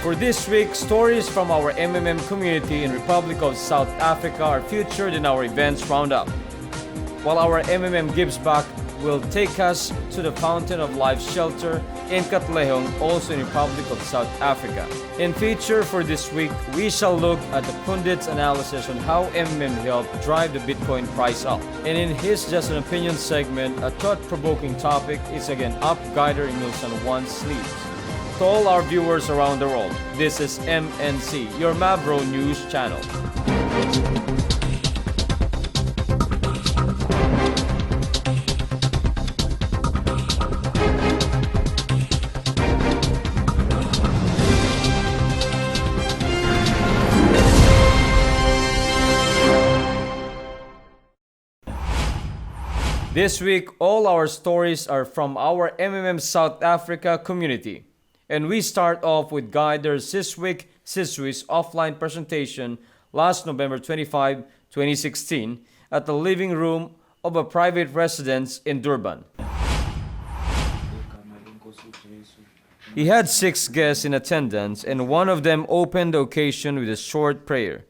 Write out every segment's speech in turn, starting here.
For this week, stories from our MMM community in Republic of South Africa are featured in our Events Roundup. While our MMM Gives Back will take us to the Fountain of Life shelter in Katlehong, also in Republic of South Africa. In feature for this week, we shall look at the pundit's analysis on how MMM helped drive the Bitcoin price up. And in his Just an Opinion segment, a thought-provoking topic is again up Guider Emil Juan's sleeves. To all our viewers around the world, this is MNC, your Mavro News channel. This week, all our stories are from our MMM South Africa community. And we start off with Guider Siswi's offline presentation last November 25, 2016 at the living room of a private residence in Durban. He had 6 guests in attendance and one of them opened the occasion with a short prayer.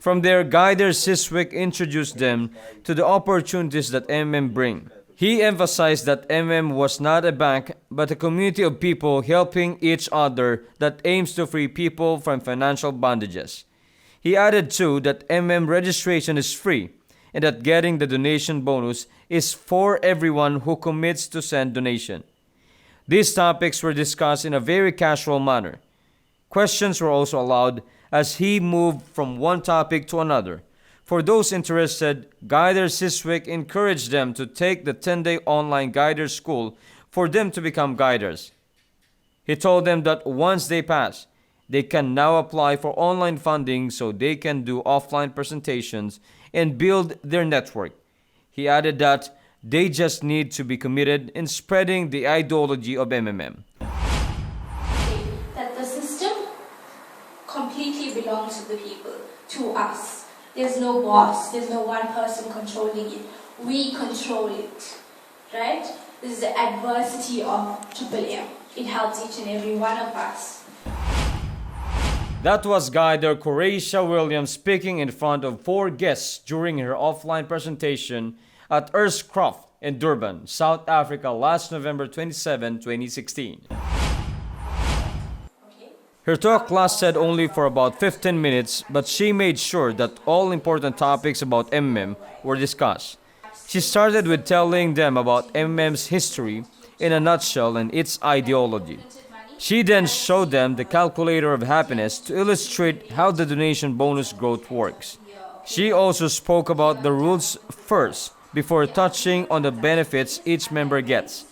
From there, Guider Siswick introduced them to the opportunities that MMM bring. He emphasized that MMM was not a bank, but a community of people helping each other that aims to free people from financial bondages. He added too that MMM registration is free and that getting the donation bonus is for everyone who commits to send donation. These topics were discussed in a very casual manner. Questions were also allowed as he moved from one topic to another. For those interested, Guider Siswick encouraged them to take the 10-day online Guider school for them to become guiders. He told them that once they pass, they can now apply for online funding so they can do offline presentations and build their network. He added that they just need to be committed in spreading the ideology of MMM. That the system completely belongs to the people, to us. There's no boss, there's no one person controlling it. We control it, right? This is the adversity of M. It helps each and every one of us. That was Guider Coratia Williams speaking in front of 4 guests during her offline presentation at Earthcroft in Durban, South Africa last November 27, 2016. Her talk lasted only for about 15 minutes, but she made sure that all important topics about MMM were discussed. She started with telling them about MMM's history in a nutshell and its ideology. She then showed them the calculator of happiness to illustrate how the donation bonus growth works. She also spoke about the rules first before touching on the benefits each member gets.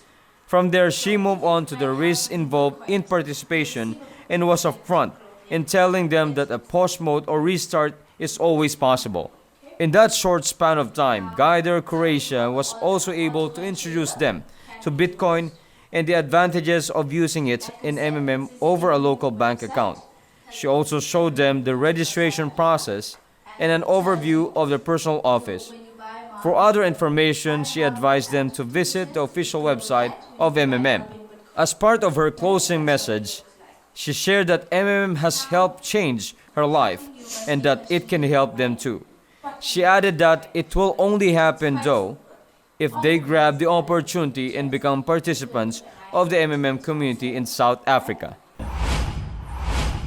From there, she moved on to the risks involved in participation and was upfront in telling them that a pause mode or restart is always possible. In that short span of time, Guider Croatia was also able to introduce them to Bitcoin and the advantages of using it in MMM over a local bank account. She also showed them the registration process and an overview of their personal office. For other information, she advised them to visit the official website of MMM. As part of her closing message, she shared that MMM has helped change her life and that it can help them too. She added that it will only happen though if they grab the opportunity and become participants of the MMM community in South Africa.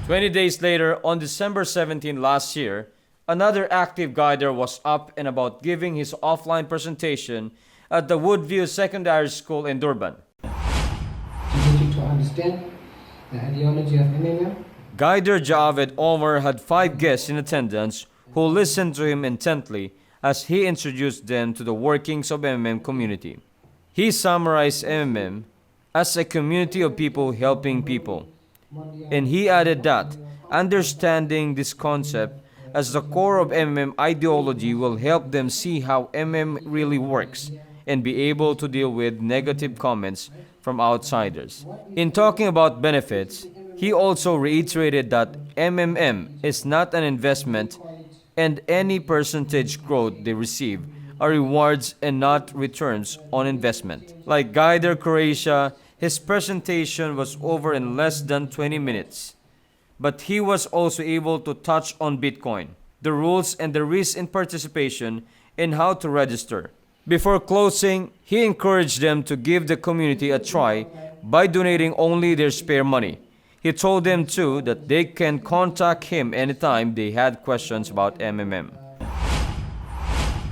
20 days later, on December 17 last year, another active guider was up and about giving his offline presentation at the Woodview Secondary School in Durban. To understand the ideology of MMM. Guider Javed Omar had 5 guests in attendance who listened to him intently as he introduced them to the workings of MMM community. He summarized MMM as a community of people helping people. And he added that understanding this concept as the core of MMM ideology will help them see how MMM really works and be able to deal with negative comments from outsiders. In talking about benefits, he also reiterated that MMM is not an investment and any percentage growth they receive are rewards and not returns on investment. Like Guider Croatia, his presentation was over in less than 20 minutes. but he was also able to touch on Bitcoin, the rules and the risk in participation, and how to register. Before closing, he encouraged them to give the community a try by donating only their spare money. He told them too that they can contact him anytime they had questions about MMM.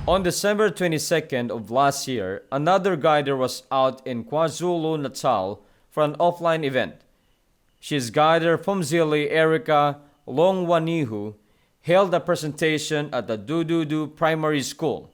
On December 22nd of last year, another guider was out in KwaZulu-Natal for an offline event. She's guider from Zili, Erica Longwanihu, held a presentation at the Dududu Primary School.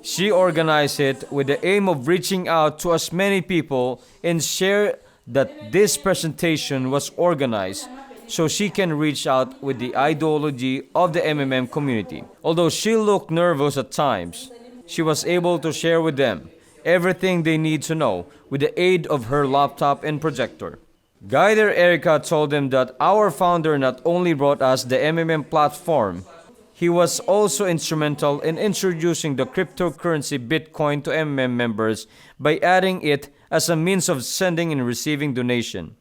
She organized it with the aim of reaching out to as many people and share that this presentation was organized so she can reach out with the ideology of the MMM community. Although she looked nervous at times, she was able to share with them everything they need to know with the aid of her laptop and projector. Guider Erica told them that our founder not only brought us the MMM platform, he was also instrumental in introducing the cryptocurrency Bitcoin to MMM members by adding it as a means of sending and receiving donation.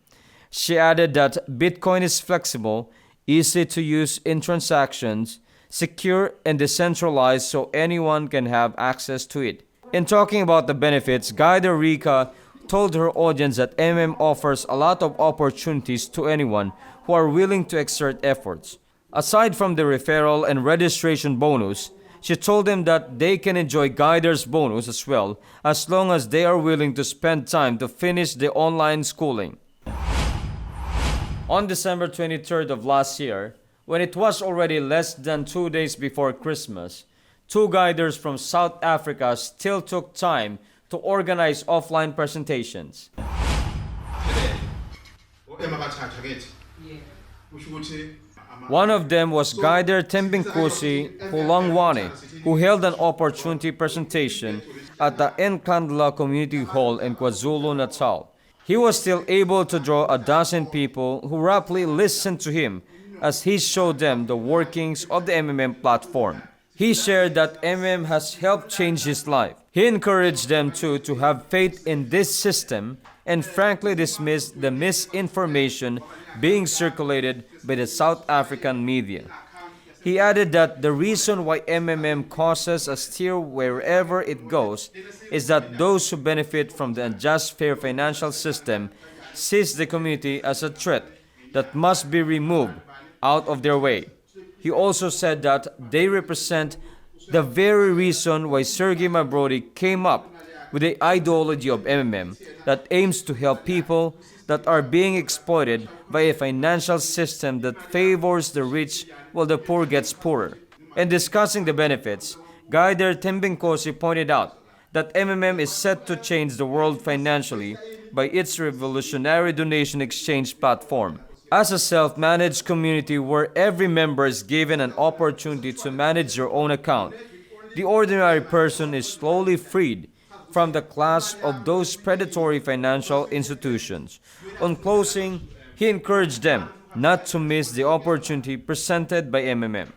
She added that Bitcoin is flexible, easy to use in transactions, secure and decentralized so anyone can have access to it. In talking about the benefits, Guider Rika told her audience that MMM offers a lot of opportunities to anyone who are willing to exert efforts. Aside from the referral and registration bonus, she told them that they can enjoy Guider's bonus as well as long as they are willing to spend time to finish the online schooling. On December 23rd of last year, when it was already less than 2 days before Christmas, 2 guiders from South Africa still took time to organize offline presentations. One of them was Guider Tembinkosi Hulangwane, who held an opportunity presentation at the Nkandla Community Hall in KwaZulu-Natal. He was still able to draw a dozen people who rapidly listened to him as he showed them the workings of the MMM platform. He shared that MMM has helped change his life. He encouraged them too to have faith in this system and frankly dismissed the misinformation being circulated by the South African media. He added that the reason why MMM causes a stir wherever it goes is that those who benefit from the unjust fair financial system sees the community as a threat that must be removed out of their way. He also said that they represent the very reason why Sergey Mabrodi came up with the ideology of MMM that aims to help people that are being exploited by a financial system that favors the rich while the poor gets poorer. In discussing the benefits, Guider Tembinkosi pointed out that MMM is set to change the world financially by its revolutionary donation exchange platform. As a self-managed community where every member is given an opportunity to manage their own account, the ordinary person is slowly freed from the class of those predatory financial institutions. On closing, he encouraged them not to miss the opportunity presented by MMM.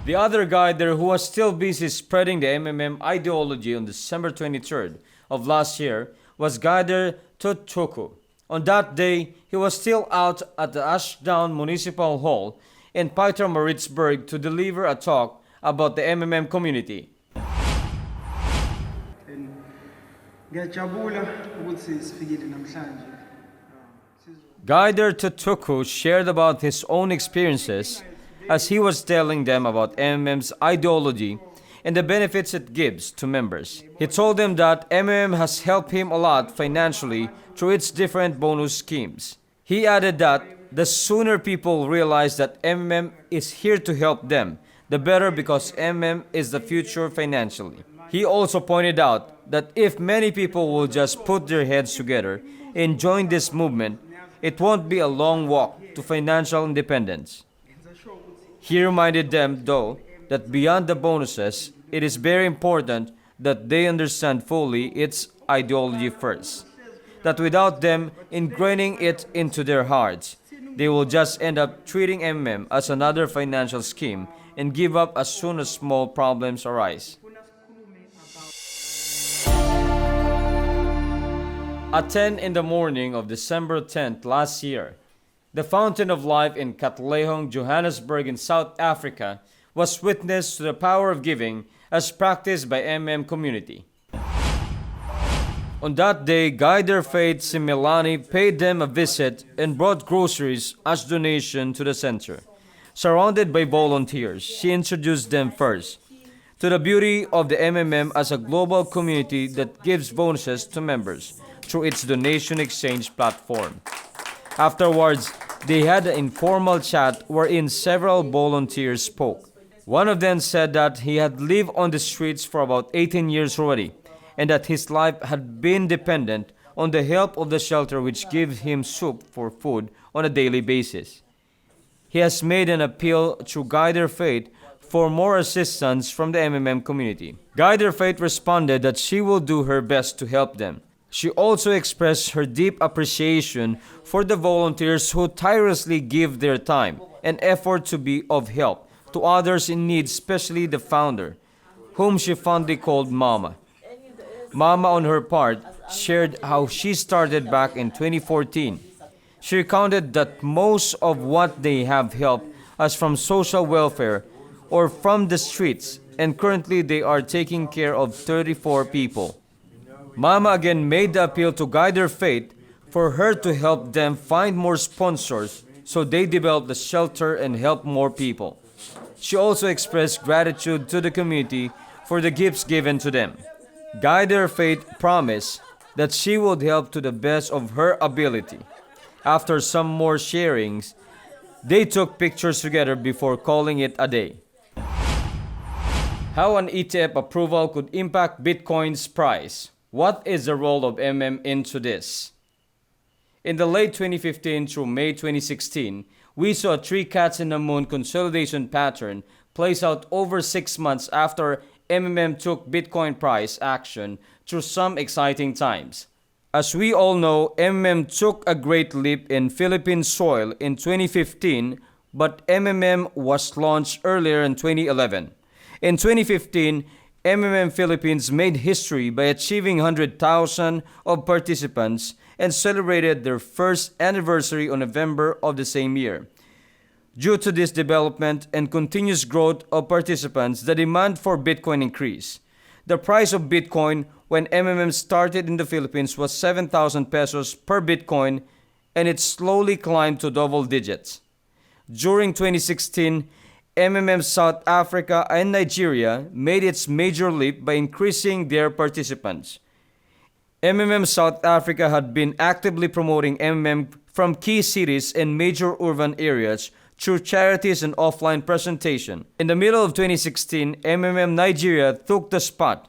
The other guider who was still busy spreading the MMM ideology on December 23rd of last year was Guider Tutuku. On that day, he was still out at the Ashdown Municipal Hall in Pietermaritzburg to deliver a talk about the MMM community. Guider Tutuku shared about his own experiences as he was telling them about MMM's ideology and the benefits it gives to members. He told them that MMM has helped him a lot financially through its different bonus schemes. He added that the sooner people realize that MMM is here to help them, the better because MMM is the future financially. He also pointed out that if many people will just put their heads together and join this movement, it won't be a long walk to financial independence. He reminded them, though, that beyond the bonuses, it is very important that they understand fully its ideology first. That without them ingraining it into their hearts, they will just end up treating MMM as another financial scheme and give up as soon as small problems arise. At 10 in the morning of December 10th last year, the Fountain of Life in Katlehong, Johannesburg in South Africa was witness to the power of giving as practiced by community. On that day, Guider Faith Similani paid them a visit and brought groceries as donation to the center. Surrounded by volunteers, she introduced them first to the beauty of the as a global community that gives bonuses to members through its donation exchange platform. Afterwards, they had an informal chat wherein several volunteers spoke. One of them said that he had lived on the streets for about 18 years already, and that his life had been dependent on the help of the shelter which gives him soup for food on a daily basis. He has made an appeal through Guider Faith for more assistance from the community. Guider Faith responded that she will do her best to help them. She also expressed her deep appreciation for the volunteers who tirelessly give their time and effort to be of help to others in need, especially the founder, whom she fondly called Mama. Mama, on her part, shared how she started back in 2014. She recounted that most of what they have helped us from social welfare or from the streets, and currently they are taking care of 34 people. Mama again made the appeal to Guider Faith for her to help them find more sponsors so they develop the shelter and help more people. She also expressed gratitude to the community for the gifts given to them. Guider Faith promised that she would help to the best of her ability. After some more sharings, they took pictures together before calling it a day. How an ETF approval could impact Bitcoin's price. What is the role of into this? In the late 2015 through May 2016, we saw a three cats in the moon consolidation pattern plays out over 6 months after took Bitcoin price action through some exciting times. As we all know, took a great leap in Philippine soil in 2015, but was launched earlier in 2011. In 2015, Philippines made history by achieving 100,000 of participants and celebrated their first anniversary on November of the same year. Due to this development and continuous growth of participants, the demand for Bitcoin increased. The price of Bitcoin when started in the Philippines was 7,000 pesos per Bitcoin, and it slowly climbed to double digits. During 2016, South Africa and Nigeria made its major leap by increasing their participants. South Africa had been actively promoting from key cities and major urban areas through charities and offline presentation. In the middle of 2016, Nigeria took the spot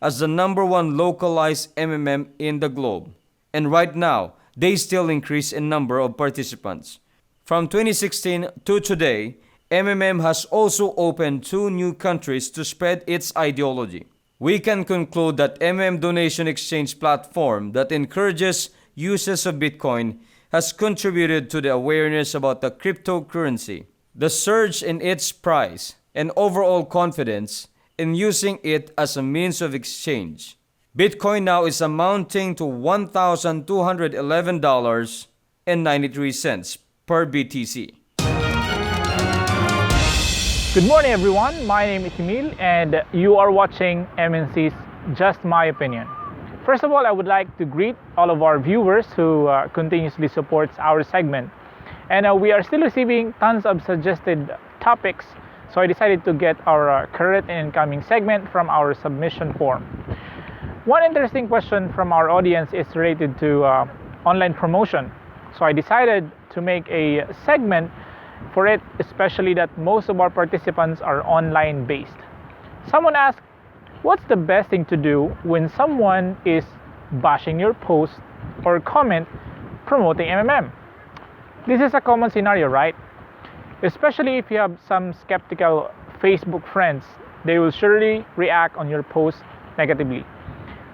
as the number one localized in the globe. And right now, they still increase in number of participants. From 2016 to today, has also opened 2 new countries to spread its ideology. We can conclude that donation exchange platform that encourages uses of Bitcoin has contributed to the awareness about the cryptocurrency, the surge in its price, and overall confidence in using it as a means of exchange. Bitcoin now is amounting to $1,211.93 per BTC. Good morning, everyone. My name is Emil, and you are watching MNC's Just My Opinion. First of all, I would like to greet all of our viewers who continuously supports our segment. And we are still receiving tons of suggested topics, so I decided to get our current and incoming segment from our submission form. One interesting question from our audience is related to online promotion. So I decided to make a segment for it, especially that most of our participants are online based. Someone asked, what's the best thing to do when someone is bashing your post or comment promoting This is a common scenario, right? Especially if you have some skeptical Facebook friends, they will surely react on your post negatively,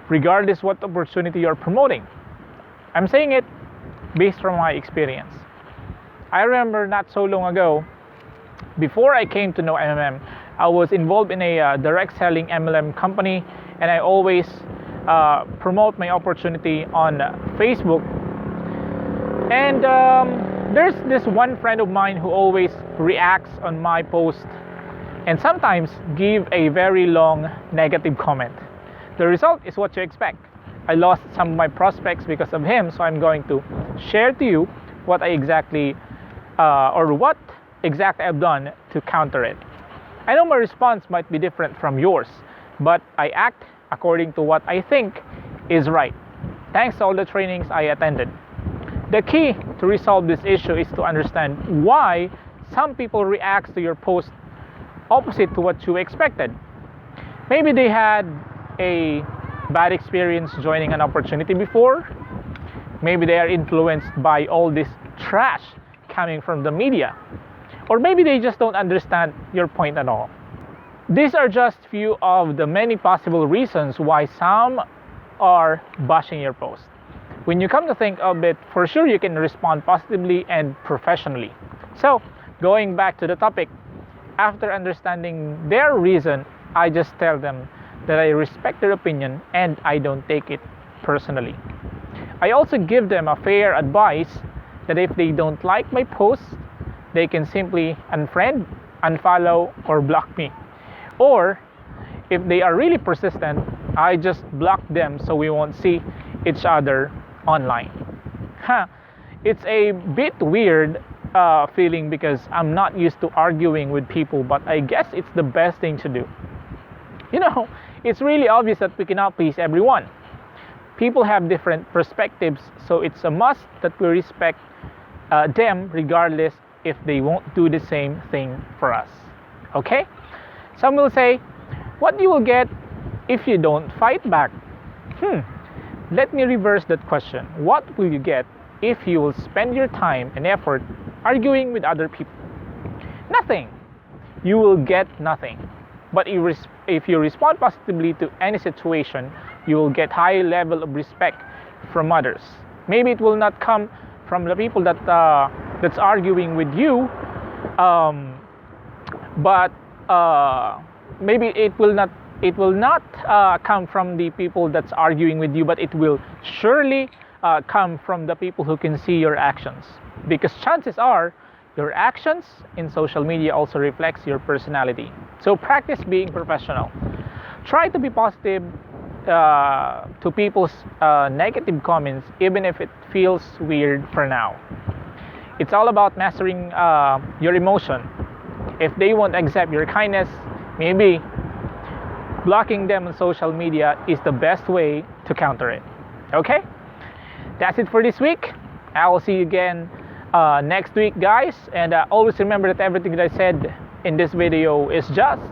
regardless what opportunity you're promoting. I'm saying it based from my experience. I remember not so long ago, before I came to know I was involved in a direct selling MLM company, and I always promote my opportunity on Facebook. And there's this one friend of mine who always reacts on my post and sometimes give a very long negative comment. The result is what you expect. I lost some of my prospects because of him, so I'm going to share to you what what exactly I've done to counter it. I know my response might be different from yours, but I act according to what I think is right, thanks to all the trainings I attended. The key to resolve this issue is to understand why some people react to your post opposite to what you expected. Maybe they had a bad experience joining an opportunity before. Maybe they are influenced by all this trash coming from the media. Or maybe they just don't understand your point at all. These are just few of the many possible reasons why some are bashing your post. When you come to think of it, for sure you can respond positively and professionally. So, going back to the topic, after understanding their reason, I just tell them that I respect their opinion and I don't take it personally. I also give them a fair advice that if they don't like my post, they can simply unfriend, unfollow, or block me. Or, if they are really persistent, I just block them so we won't see each other online. It's a bit weird feeling because I'm not used to arguing with people, but I guess it's the best thing to do. It's really obvious that we cannot please everyone. People have different perspectives, so it's a must that we respect them regardless if they won't do the same thing for us. Okay? Some will say, what you will get if you don't fight back? Let me reverse that question. What will you get if you will spend your time and effort arguing with other people? Nothing. You will get nothing. But if you respond positively to any situation, you will get high level of respect from others. Maybe it will not come from the people that's arguing with you, but maybe it will not come from the people that's arguing with you, but it will surely come from the people who can see your actions, because chances are your actions in social media also reflects your personality. So practice being professional. Try to be positive to people's negative comments, even if it feels weird for now. It's all about mastering your emotion. If they won't accept your kindness, maybe blocking them on social media is the best way to counter it. Okay? That's it for this week. I will see you again next week, guys. And always remember that everything that I said in this video is just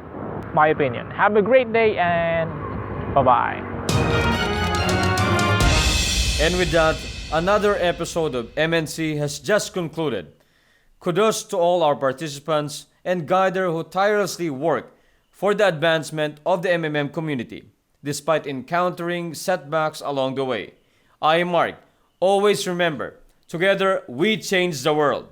my opinion. Have a great day and bye-bye. And with that, another episode of MNC has just concluded. Kudos to all our participants and guider who tirelessly work for the advancement of the MMM community, despite encountering setbacks along the way. I am Mark. Always remember, together we change the world.